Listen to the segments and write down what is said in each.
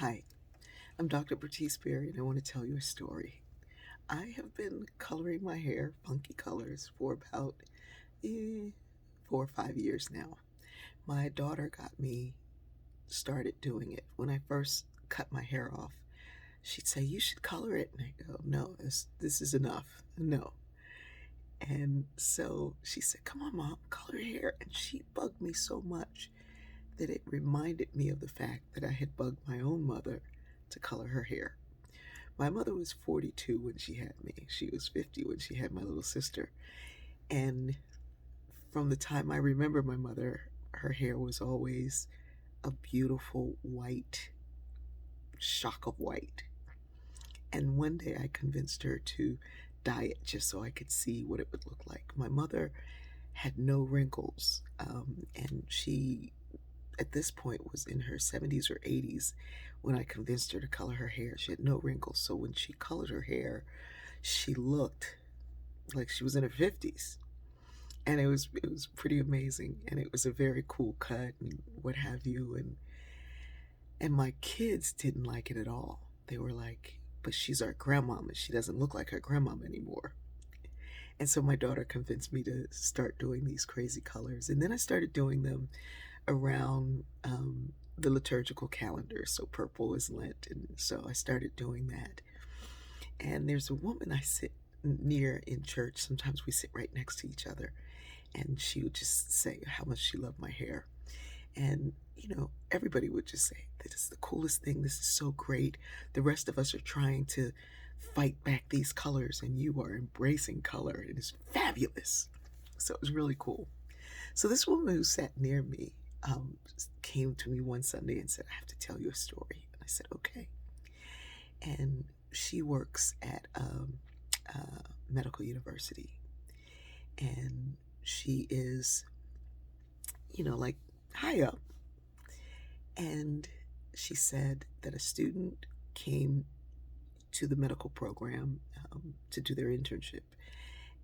Hi, I'm Dr. Bertice Berry, and I want to tell you a story. I have been coloring my hair funky colors for about 4 or 5 years now. My daughter got me started doing it. When I first cut my hair off, she'd say, "You should color it." And I go, "No, this is enough. No." And so she said, "Come on, Mom, color your hair." And she bugged me so much that it reminded me of the fact that I had bugged my own mother to color her hair. My mother was 42 when she had me. She was 50 when she had my little sister. And from the time I remember my mother, her hair was always a beautiful white, shock of white. And one day I convinced her to dye it just so I could see what it would look like. My mother had no wrinkles, and she, at this point, was in her 70s or 80s when I convinced her to color her hair. She had no wrinkles, so when she colored her hair, she looked like she was in her 50s. And it was pretty amazing, and it was a very cool cut and what have you. And my kids didn't like it at all. They were like, "But she's our grandmama. She doesn't look like her grandmama anymore." And so my daughter convinced me to start doing these crazy colors, and then I started doing them around the liturgical calendar. So purple is Lent, and so I started doing that. And there's a woman I sit near in church. Sometimes we sit right next to each other, and she would just say how much she loved my hair. And, everybody would just say, "That is the coolest thing. This is so great. The rest of us are trying to fight back these colors, and you are embracing color. It is fabulous." So it was really cool. So this woman who sat near me came to me one Sunday and said, "I have to tell you a story." And I said, "Okay." And she works at medical university, and she is, like high up. And she said that a student came to the medical program to do their internship,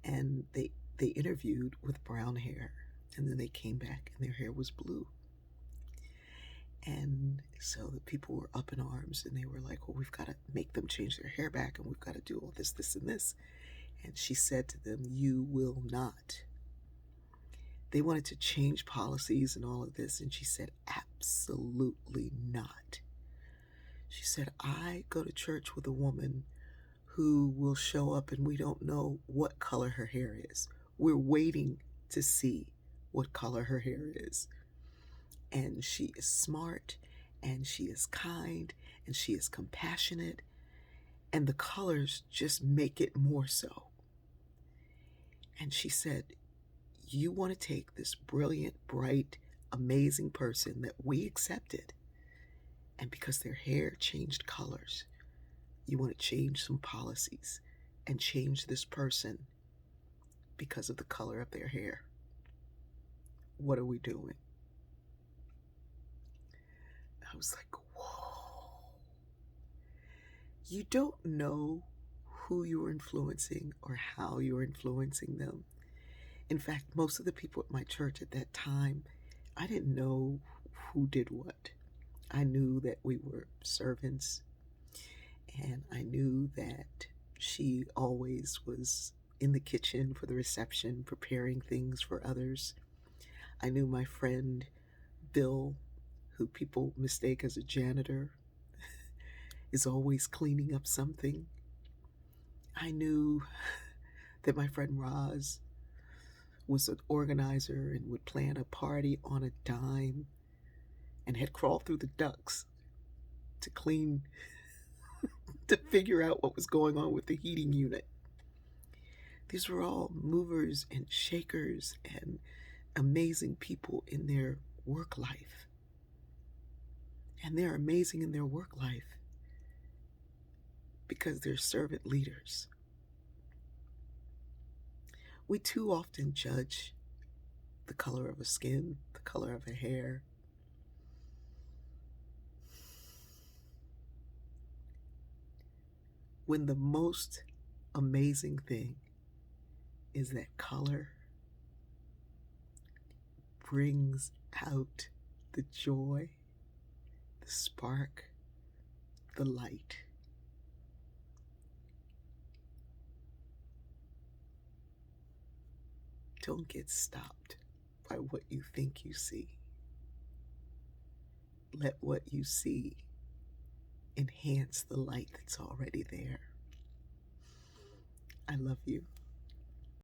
and they interviewed with brown hair, and then they came back and their hair was blue. And so the people were up in arms, and they were like, "Well, we've got to make them change their hair back, and we've got to do all this, this, and this." And she said to them, "You will not." They wanted to change policies and all of this, and she said, "Absolutely not." She said, "I go to church with a woman who will show up and we don't know what color her hair is. We're waiting to see what color her hair is. And she is smart, and she is kind, and she is compassionate, and the colors just make it more so." And she said, "You want to take this brilliant, bright, amazing person that we accepted, and because their hair changed colors, you want to change some policies and change this person because of the color of their hair. What are we doing?" I was like, whoa. You don't know who you're influencing or how you're influencing them. In fact, most of the people at my church at that time, I didn't know who did what. I knew that we were servants, and I knew that she always was in the kitchen for the reception, preparing things for others. I knew my friend Bill, who people mistake as a janitor, is always cleaning up something. I knew that my friend Roz was an organizer and would plan a party on a dime and had crawled through the ducts to clean, to figure out what was going on with the heating unit. These were all movers and shakers and amazing people in their work life. And they're amazing in their work life because they're servant leaders. We too often judge the color of a skin, the color of a hair. When the most amazing thing is that color brings out the joy, the spark, the light. Don't get stopped by what you think you see. Let what you see enhance the light that's already there. I love you.